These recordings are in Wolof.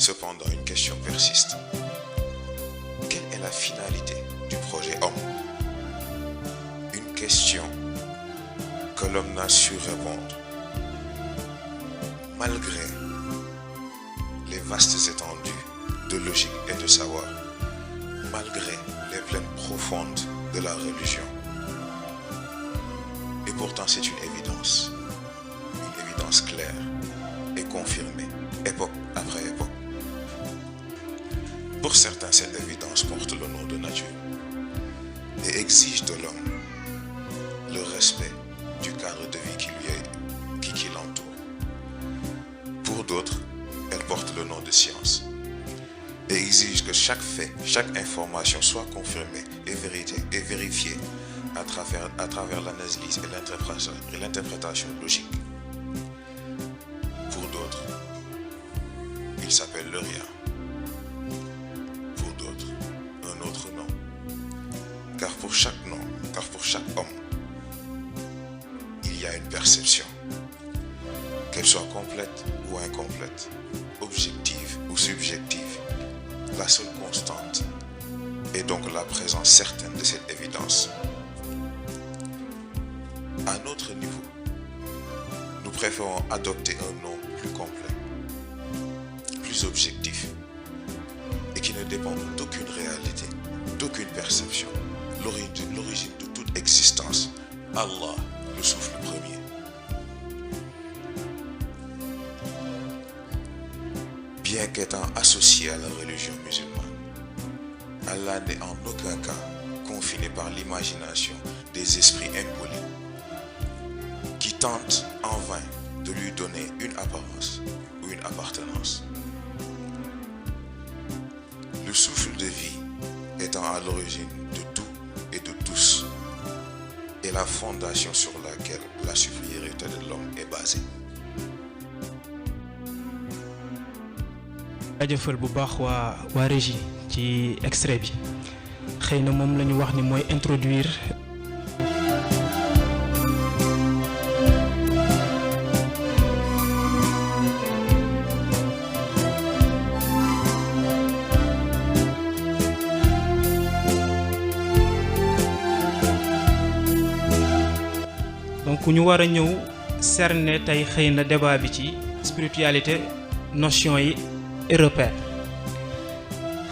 Cependant, une question persiste. Quelle est la finalité du projet Homme? Une question que l'homme n'a su répondre. Malgré les vastes étendues de logique et de savoir, malgré les plaines profondes de la religion. Et pourtant, c'est une évidence claire et confirmée, époque après époque. Pour certains, cette évidence porte le nom de nature et exige de l'homme le respect du cadre de vie qui l'entoure. Pour d'autres, elle porte le nom de science et exige que chaque fait, chaque information soit confirmée et vérifiée à travers l'analyse et l'interprétation logique. Pour d'autres, il s'appelle le rien. Pour d'autres, un autre nom. Car pour chaque homme, il y a une perception, qu'elle soit complète ou incomplète, objective ou subjective. La seule constante est donc la présence certaine de cette évidence. À notre niveau, nous préférons adopter un nom plus complet, plus objectif et qui ne dépend d'aucune réalité, d'aucune perception. L'origine de toute existence, Allah, le souffle premier. Bien qu'étant associé à la religion musulmane, Allah n'est en aucun cas confiné par l'imagination des esprits impolis qui tentent en vain de lui donner une apparence ou une appartenance. Le souffle de vie étant à l'origine de tout et de tous est la fondation sur laquelle la supériorité de l'homme est basée. jaajëfal bu baax waa régie ci extrait bi xëy na moom la ñu wax ni mooy introduire donc ñu war a ñëw cerner tey xëy na débat bi ci spiritualité notion yi et repère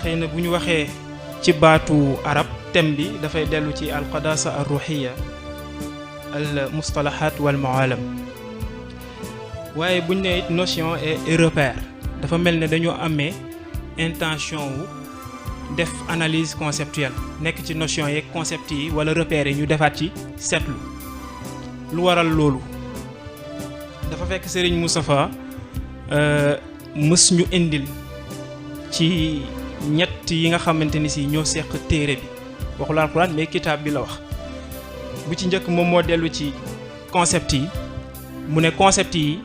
xëy na bu ñu waxee ci baatu arab thème bi dafay dellu ci al qadasa ar ruhiya al mustalahat wal mualam waaye bu ñu nee notion et repère dafa mel ne dañoo amee intention wu def analyse conceptuelle nekk ci notion yeeg concept yi wala repères yi ñu defaat ci seetlu lu waral loolu dafa fekk Serigne Moustapha mës ñu indil ci ñett yi nga xamante ni si ñoo seq téere bi waxul alxuraan mais kitaab bi la wax bu ci njëkk moom moo dellu ci concept yi mu ne concept yi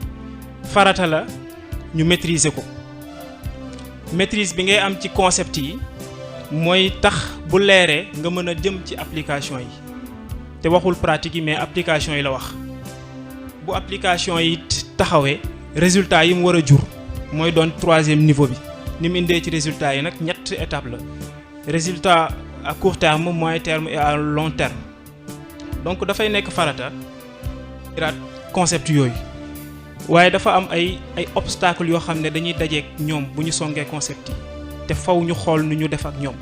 farata la ñu maîtriser ko maîtrise bi ngay am ci concept yi mooy tax bu leeree nga mën a jëm ci application yi te waxul pratique yi mais application yi la wax bu application yi taxawee résultat yi mu war a jur mooy doon troisième niveau bi ni mu indee ci résultat yi nag ñett étape la résultat à court terme moyen terme et à long terme donc dafay nekk farata iraat concept yooyu waaye dafa am ay obstacles yoo xam ne dañuy dajeek ñoom bu ñu songee concept yi te faw ñu xool nu ñu def ak ñoom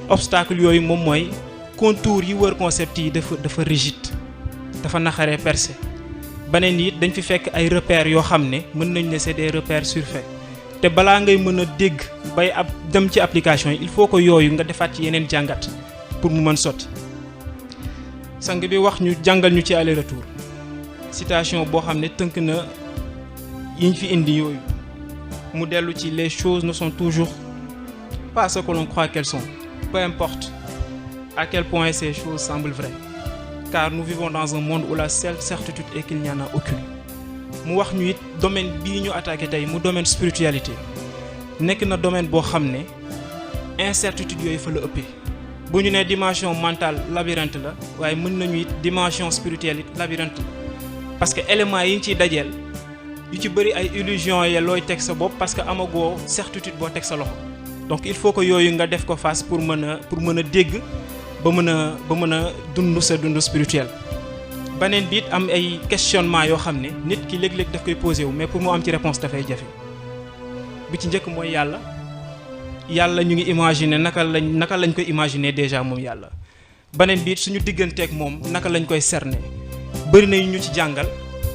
obstacle yooyu moom mooy contour yi wër concept yi dafa rigide dafa naxaree percé beneen it dañ fi fekk ay repères yoo xam ne mën nañ ne c'est des repères surfaits te balaa ngay mën a dégg bay ab dem ci application yi il faut que yooyu nga defaat ci yeneen jàngat pour mu mën sotti sang bi wax ñu jàngal ñu ci aller retour citation boo xam ne tënk na yiñ fi indi yooyu mu dellu ci les choses ne sont toujours pas ce que l'on croit qu'elles sont peu importe à quel point ces choses semblent vraies car nous vivons dans un monde où la seule certitude est qu'il n'y en a aucune mu wax ñu it domaine bii ñu attaqué tey mu domaine spiritualité nekk na domaine boo xam ne incertitude yooyu fa la ëppee bu ñu nee dimension mentale labyrinthe la waaye mën nañu it dimension spirituelle it labyrinthe la parce que éléments yi ñu ciy dajeel yu ci bëri ay illusion ya looy teg sa bopp parce que amagoo certitude boo teg sa loxo donc il faut que yooyu nga def ko face pour mën a dégg ba mën a dund sa dund spirituel. beneen bi it am ay questionnement yoo xam ne nit ki léeg-léeg daf koy posé wu mais pour mu am ci réponse dafay jafe bi ci njëkk mooy yàlla ñu ngi imaginer naka lañ koy imaginer déjà moom yàlla. beneen bi it suñu digganteeg moom naka lañ koy cerner bëri na ñu ci jàngal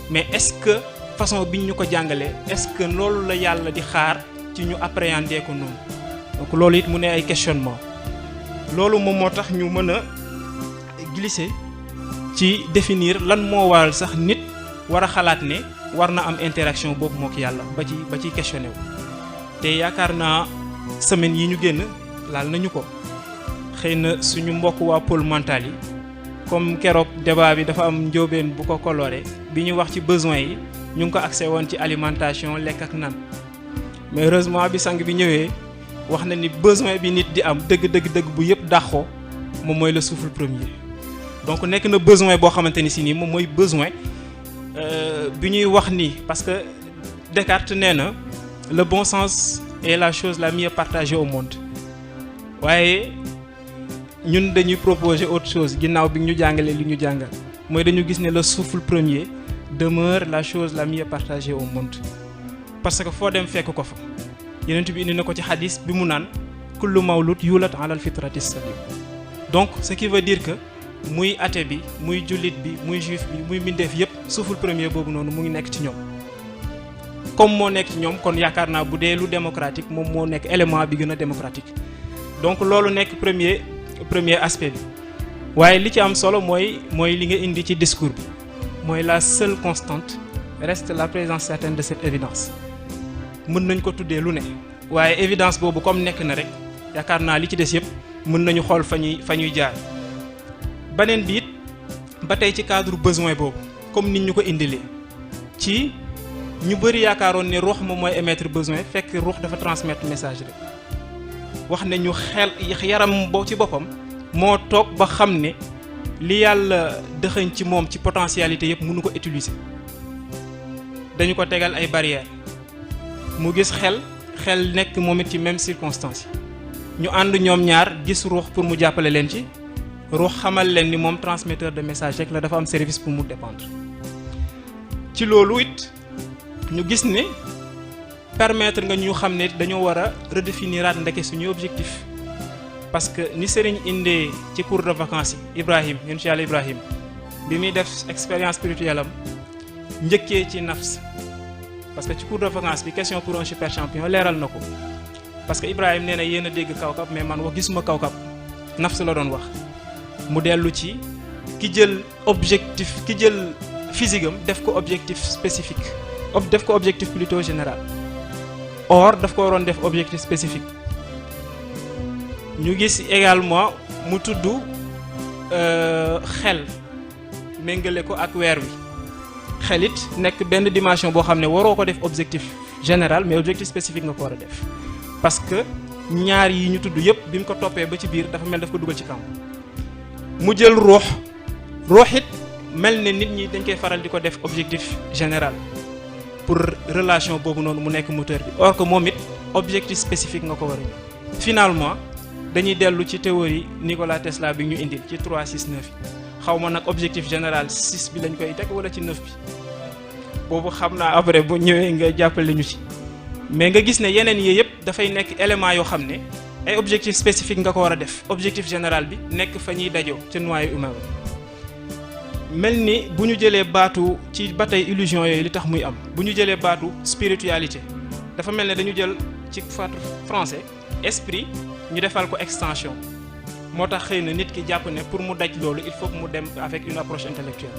mais est-ce que façon biñ ñu ko jàngalee est-ce que loolu la yàlla di xaar ci ñu appréhender ko noonu donc loolu it mu ne ay questionnement loolu moom moo tax ñu mën a glisser ci définir lan moo waral sax nit war a xalaat ne war na am interaction boobu moo ko yàlla ba ci questionné wu te yaakaar naa semaine yi ñu génn laal nañu ko xëy na suñu mbokk waa pôle mental yi comme keroog débat bi dafa am njóobeen bu ko coloré bi ñu wax ci besoin yi ñu ngi ko accès woon ci alimentation lekk ak nan mais heureusement bi sang bi ñëwee wax na ni besoin bi nit di am dëgg bu yëpp dàqoo moom mooy le souffle premier donc nekk na besoin boo xamante ni si nii moom mooy besoin bi ñuy wax ni parce que Descartes nee na le bon sens est la chose la mieux partagée au monde waaye ñun dañuy proposer autre chose ginnaaw bi ñu jàngalee li ñu jàngal mooy dañu gis ne le souffle premier demeure la chose la mieux partagée au monde parce que foo dem fekk ko fa Yonent bi indi na ko ci xadis bi mu naan kullu mawlud yulat ala al fitrati salim donc ce qui veut dire que muy athée bi muy jullit bi muy juif bi muy mbindeef yépp souffle premier boobu noonu mu ngi nekk ci ñoom comme moo nekk ci ñoom kon yaakaar naa bu dee lu démocratique moom moo nekk élément bi gën a démocratique donc loolu nekk premier aspect bi waaye li ci am solo mooy li nga indi ci discours bi mooy la seule constante reste la présence certaine de cette évidence mën nañ ko tuddee lu ne waaye évidence boobu comme nekk na rek yaakaar naa li ci des yëpp mën nañu xool fa ñuy jaar beneen bi it ba tey ci cadre besoin boobu comme nit ñu ko indilee ci ñu bëri yaakaaroon ne ruux moom mooy émettre besoin fekk ruux dafa transmettre message rek wax ne ñu xel yaram boo ci boppam moo toog ba xam ne li yàlla dëxëñ ci moom ci potentialité yëpp mënu ko utiliser dañu ko tegal ay barrières mu gis xel nekk moom it ci même circonstance yi ñu ànd ñoom ñaar gis ruux pour mu jàppale leen ci ruux xamal leen ni moom transmetteur de message rek la dafa am service pour mu dépendre ci loolu it ñu gis ne permettre nga ñu xam ne dañoo war a redéfiniraat ndeke suñuy objectif parce que ni Serigne indee ci cours de vacances yi Ibrahim yonent Yàlla Ibrahim bi muy def expérience spirituelle am njëkkee ci nafs parce que ci cours de vacances bi question pour un super champion leeral na ko parce que Ibrahim nee na yéen a dégg kawkab mais man wax gisuma kawkab nafs la doon wax mu dellu ci ki jël physique am def ko objectif spécifique def ko objectif plutôt général or daf ko waroon def objectif spécifique ñu gis également mu tudd xel méngale ko ak weer wi xel it nekk benn dimension boo xam ne waroo ko def objectif général mais objectif spécifique nga ko war a def parce que ñaar yi ñu tudd yépp bi mu ko toppee ba ci biir dafa mel daf ko dugal ci camp mu jël ruux it mel ne nit ñi dañ koy faral di ko def objectif général pour relation boobu noonu mu nekk moteur bi or que moom it objectif spécifique nga ko war a ñëw finalement dañuy dellu ci théorie Nikola Tesla bi ñu indil ci 3 6 9 xaw ma nag objectif général 6 bi lañ koy teg wala ci 9 bi boobu xam naa après bu ñëwee nga jàppale ñu ci mais nga gis ne yeneen yi yëpp dafay nekk élément yoo xam ne ay objectif spécifique nga ko war a def objectif général bi nekk fa ñuy dajoo ca noyau humain mel ni bu ñu jëlee baatu ci ba tey illusion yooyu li tax muy am bu ñu jëlee baatu spiritualité dafa mel ne dañu jël ci français esprit ñu defal ko extension moo tax xëy na nit ki jàpp ne pour mu daj loolu il faut que mu dem avec une approche intellectuelle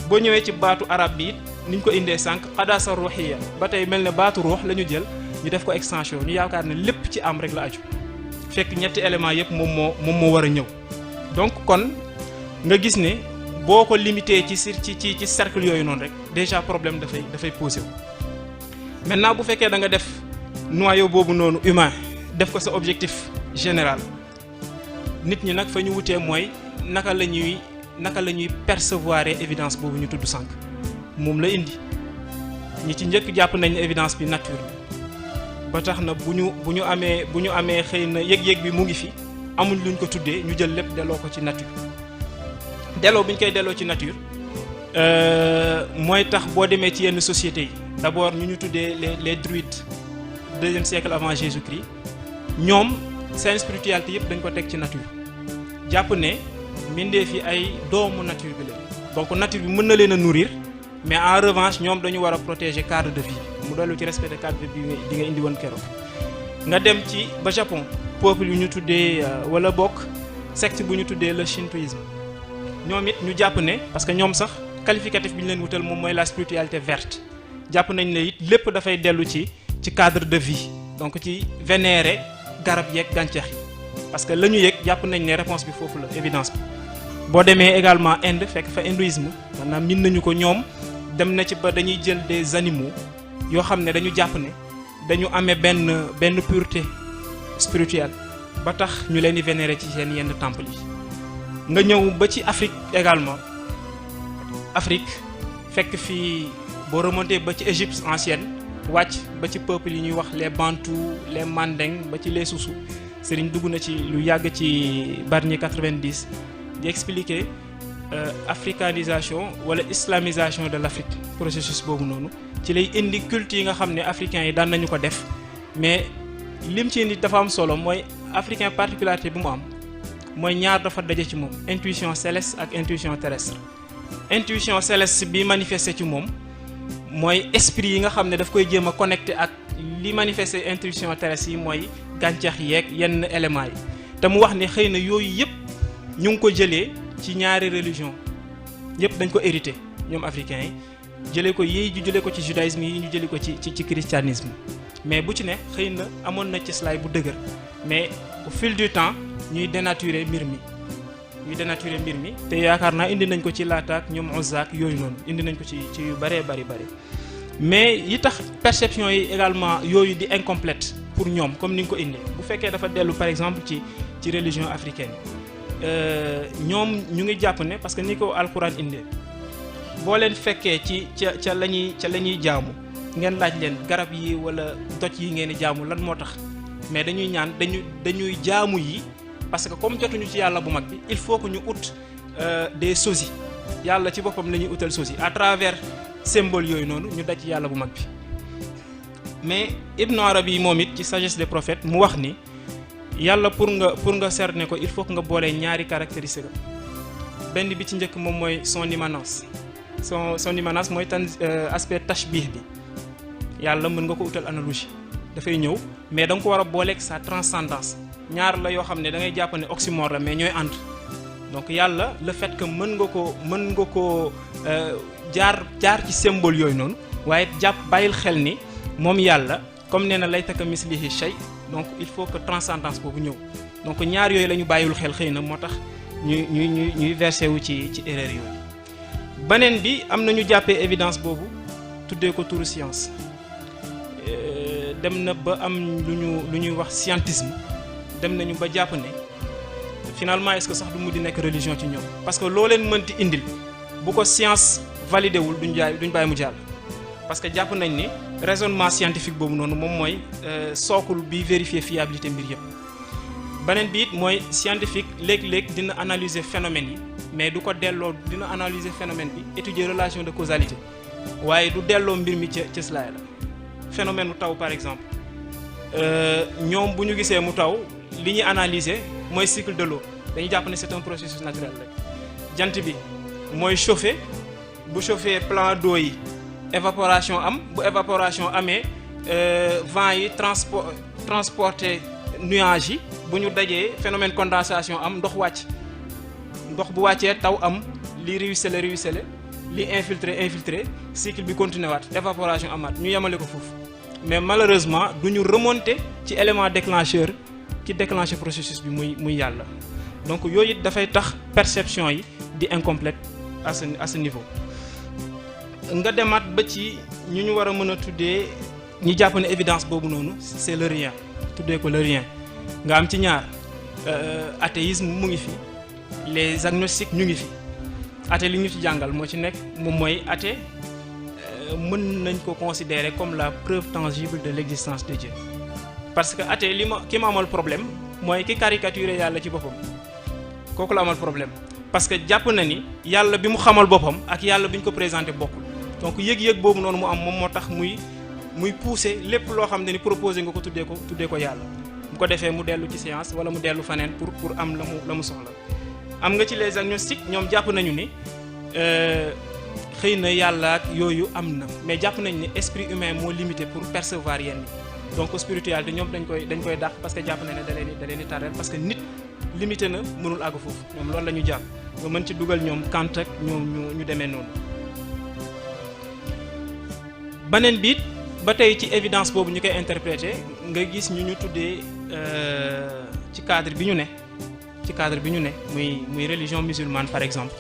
boo ñëwee ci baatu arab bi it ni ñu ko indee sànq qadasa ruhiya ba tey mel ne baatu ruux la ñu jël ñu def ko extension ñu yaakaar ne lépp ci am rek la aju fekk ñetti éléments yëpp moom moo war a ñëw donc kon nga gis ne boo ko limité ci cercle yooyu noonu rek déjà problème dafay posé wu. maintenant bu fekkee da nga def noyau boobu noonu humain def ko sa objectif général nit ñi nag fa ñu wutee mooy naka la ñuy percevoir évidence boobu ñu tudd sànq moom la indi ñi ci njëkk jàpp nañ évidence bi nature la ba tax na bu ñu amee xëy na yëg-yëg bi mu ngi fi amuñ luñ ko tuddee ñu jël lépp delloo ko ci nature delloo bi ñu koy delloo ci nature mooy tax boo demee ci yenn sociétés yi d'abord ñu tuddee les druides 2e siècle avant Jésus-Christ ñoom seen spiritualité yëpp dañ ko teg ci nature jàpp ne mbindeef yi ay doomu nature bi la donc nature bi mën na leen a nourrir mais en revanche ñoom dañu war a protéger cadre de vie mu dollu ci respect de cadre de vie bi nga indi woon keroog nga dem ci ba Japon peuple yu ñu tuddee wala bokk secte bu ñu tuddee le shintoïsme ñoom it ñu jàpp ne parce que ñoom sax qualificatif bi ñu leen wutal moom mooy la spiritualité verte jàpp nañ ne it lépp dafay dellu ci cadre de vie donc ci vénérer garab yeeg gàncax yi parce que la ñu yëg jàpp nañ ne réponse bi foofu la évidence bi boo demee également Inde fekk fa hindouisme maanaam min nañu ko ñoom dem na ci ba dañuy jël des animaux yoo xam ne dañu jàpp ne dañu amee benn pureté spirituelle ba tax ñu leen di vénérer ci seen yenn temple yi nga ñëw ba ci Afrique également Afrique fekk fii boo remonté ba ci Égypte ancienne wàcc ba ci peuple yi ñuy wax les Bantous les Mandeng ba ci les Soussous Serigne dugg na ci lu yàgg ci Bargny 90 di expliquer africanisation wala islamisation de l'Afrique processus boobu noonu ci lay indi culte yi nga xam ne africains yi daan nañu ko def mais lim ci indi dafa am solo mooy africain particularité bi mu am mooy ñaar dafa daje ci moom intuition céleste ak intuition terrestre intuition céleste bi manifesté ci moom mooy esprit yi nga xam ne daf koy jéem a connecté ak li manifesté intuition terrestre yi mooy gàncax yeeg yenn éléments yi te mu wax ne xëy na yooyu yëpp ñu ngi ko jëlee ci ñaari religion yëpp dañ ko hérité ñoom africains yi jëlee ko jëlee ko ci judaïsme yi ñu jëlee ko ci christianisme mais bu ci ne xëy na amoon na cëslaay bu dëgër mais au fil du temps ñuy dénaturer mbir mi te yaakaar naa indi nañ ko ci laataak ñoom Uzzaak yooyu noonu indi nañ ko ci yu bëree bëri mais yi tax perception yi également yooyu di incomplète pour ñoom comme ni nga ko indee bu fekkee dafa dellu par exemple ci religion africaine ñoom ñu ngi jàpp ne parce que ni ko alxuraan indee boo leen fekkee ca la ñuy jaamu ngeen laaj leen garab yi wala doj yi ngeen di jaamu lan moo tax mais dañuy ñaan dañuy jaamu yi parce que comme jotuñu ci yàlla bu mag bi il faut que ñu ut des sosies yàlla ci boppam la ñuy utal sosies à travers symbole yooyu noonu ñu daj ci yàlla bu mag bi mais Ibn Arabi moom it ci sagesse des prophètes mu wax ni yàlla pour nga cerner ko il faut que nga boolee ñaari caractéristiques benn bi ci njëkk moom mooy son immanence son immanence mooy aspect tashbih bi yàlla mën nga ko utal analogie dafay ñëw mais da nga ko war a booleeg sa transcendance ñaar la yoo xam ne da ngay jàpp ne oxymore la mais ñooy ànd donc yàlla le fait que mën nga ko jaar ci symbole yooyu noonu waaye bàyyil xel ni moom yàlla comme nee na laysa kamislihi shay donc il faut que transcendance boobu ñëw donc ñaar yooyu la ñu bàyyiwul xel xëy na moo tax ñuy versé wu ci erreur yooyu. beneen bi am na ñu jàppee évidence boobu tuddee ko turu science dem na ba am lu ñuy wax scientisme dem nañu ba jàpp ne finalement est-ce que sax du mu di nekk religion ci ñoom parce que loo leen mënti indil bu ko science validé wul duñ bàyyi mu jàll. parce que jàpp nañ ni raisonnement scientifique boobu noonu moom mooy sookul bi vérifier fiabilité mbir yëpp beneen bi it mooy scientifique léeg-léeg dina analyser phénomène yi mais du ko delloo dina analyser phénomène bi étudier relation de causalité waaye du delloo mbir mi ca slaay la phénomène mu taw par exemple ñoom bu ñu gisee mu taw li ñuy analyser mooy cycle de l'eau dañuy jàpp ne c'est un processus naturel rek jant bi mooy chauffer bu chauffer plan d'eau yi évaporation am bu évaporation amee vent yi transporter nuages yi bu ñu dajee phénomène condensation am ndox wàcc ndox bu wàccee taw am li ruisseler li infiltrer cycle bi continuer waat évaporation amaat ñu yemale ko foofu mais malheureusement du ñu remonter ci élément déclencheur ki déclencher processus bi muy yàlla donc yooyu it dafay tax perception yi di incomplète à ce niveau. nga demaat ba ci ñu war a mën a tuddee ñi jàpp ne évidence boobu noonu c'est le rien tuddee ko le rien nga am ci ñaar athéisme mu ngi fi les agnostiques ñu ngi fi athée li ñu ci jàngal moo ci nekk moom mooy athée mën nañ ko considérer comme la preuve tangible de l'existence de Dieu. Parce que athée ki ma amal problème mooy ki caricaturé yàlla ci boppam kooku la amal problème parce que jàpp na ni yàlla bi mu xamal boppam ak yàlla bi ñu ko présenté bokkul. Donc yëg-yëg boobu noonu mu am moom moo tax muy pousser lépp loo xam ne ni proposé nga ko tuddee ko yàlla bu ko defee mu dellu ci science wala mu dellu faneen pour am la mu soxla. am nga ci les agnostiques ñoom jàpp nañu ni xëy na yàlla ak yooyu am na mais jàpp nañu ni esprit humain moo limité pour percevoir yenn yi donc spiritualité ñoom dañ koy dàq parce que jàpp na ne da leen di tardel parce que nit limité na mënul àgg foofu ñoom loolu la ñu jàpp nga mën ci dugal ñoom Kant ak ñoom ñu demee noonu. beneen biit ba tey ci évidence boobu ñu koy interpréter nga gis ñu tuddee ci cadre bi ñu ne muy religion musulmane par exemple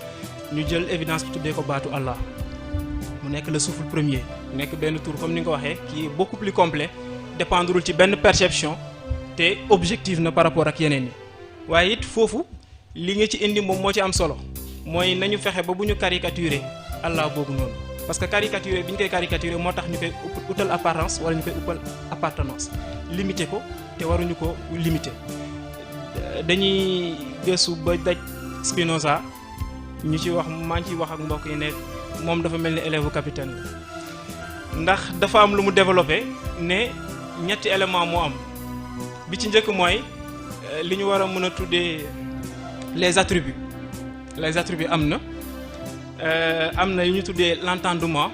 ñu jël évidence bi tuddee ko baatu Allah mu nekk le souffle premier nekk benn tour comme ni nga ko waxee qui est beaucoup plus complet dépendrul ci benn perception te objectif na par rapport ak yeneen yi waaye it foofu li nga ci indi moom moo ci am solo mooy nañu fexe ba bu ñu caricaturer Allah boobu noonu parce que caricaturer bi ñu koy caricaturer moo tax ñu koy utal apparence wala ñu koy utal appartenance limiter ko te waruñu ko limiter. dañuy gëstu ba daj Spinoza ñu ci wax maa ngi ciy wax ak mbokk yi ne moom dafa mel ni élève capitaine ndax dafa am lu mu développé ne ñetti élément moo am bi ci njëkk mooy li ñu war a mën a tuddee les attributs am na yu ñu tuddee l'entendement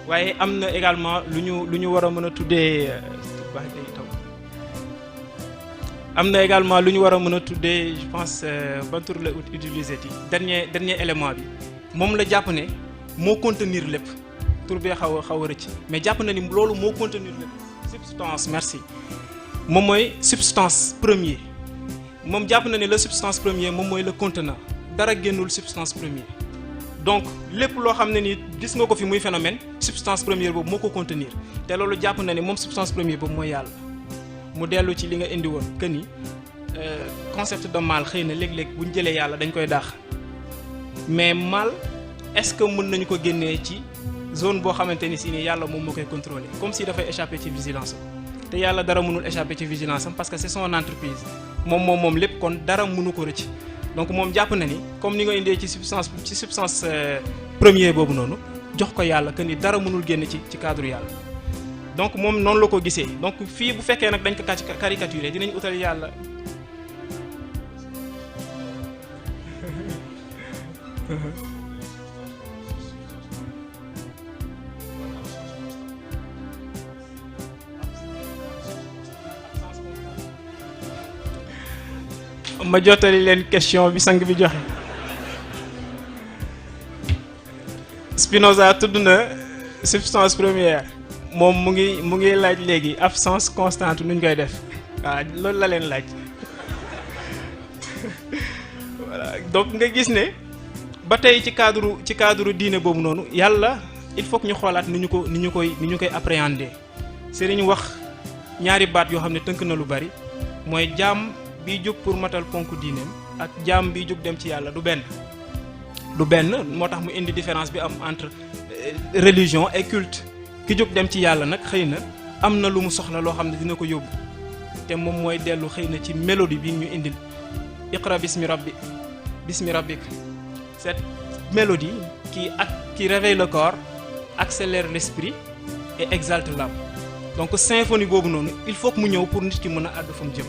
waaye am na également lu ñu war a mën a tuddee je pense ban tur la utiliser ci dernier élément bi moom la jàpp ne moo contenir lépp tur bee xaw a rëcc mais jàpp na ni loolu moo contenir lépp substance merci moom mooy substance premier moom jàpp na ne la substance premier moom mooy le contenant dara génnul substance premier donc lépp loo xam ne ni gis nga ko fi muy phénomène substance première boobu moo ko contenir te loolu jàpp na ne moom substance première boobu mooy yàlla mu dellu ci li nga indi woon que ni concept de mal xëy na léeg-léeg bu ñu jëlee yàlla dañ koy daax mais mal est-ce que mën nañu ko génnee ci zone boo xamante ni si ni yàlla moom moo koy contrôler comme si dafay échapper ci vigilance am te yàlla dara mënul échapper ci vigilance am parce que c'est son entreprise moom lépp kon dara mënu ko rëcc donc moom jàpp na ni comme ni nga indee ci substance première boobu noonu jox ko yàlla que ni dara mënul génn ci cadre yàlla. donc moom noonu la ko gisee donc fii bu fekkee nag dañ ko caricaturer dinañ utal yàlla ma jottali leen question bi sang bi joxe Spinoza tudd na substance première moom mu ngi laaj léegi absence constante nuñ koy def waaw loolu la leen laaj voilà donc nga gis ne ba tey ci cadre diine boobu noonu yàlla il faut que ñu xoolaat ni ñu koy appréhender Serigne wax ñaari baat yoo xam ne tënk na lu bari mooy jaam biy jóg pour matal ponk diineem ak jaam biy jóg dem ci yàlla du benn moo tax mu indi différence bi am entre religion et culte ki jóg dem ci yàlla nag xëy na am na lu mu soxla loo xam ne dina ko yóbbu te moom mooy dellu xëy na ci mélodie bi ñu indil iqra bismi rabbik cette mélodie qui réveille le corps accélère l'esprit et exalte l'âme donc symphonie boobu noonu il faut que mu ñëw pour nit ki mën a àgg fa mu jëm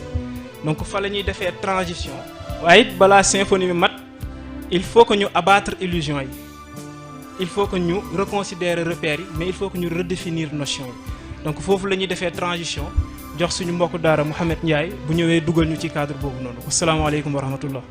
donc fa la ñuy defee transition waaye it balaa symphonie bi mat il faut que ñu abattre illusion yi il faut que ñu reconsidérer repères yi mais il faut que ñu redéfinir notion yi donc foofu la ñuy defee transition jox suñu mbokku daara Mouhamed Ndiaye bu ñëwee dugal ñu ci cadre boobu noonu asalaamaaleykum wa rahmatullah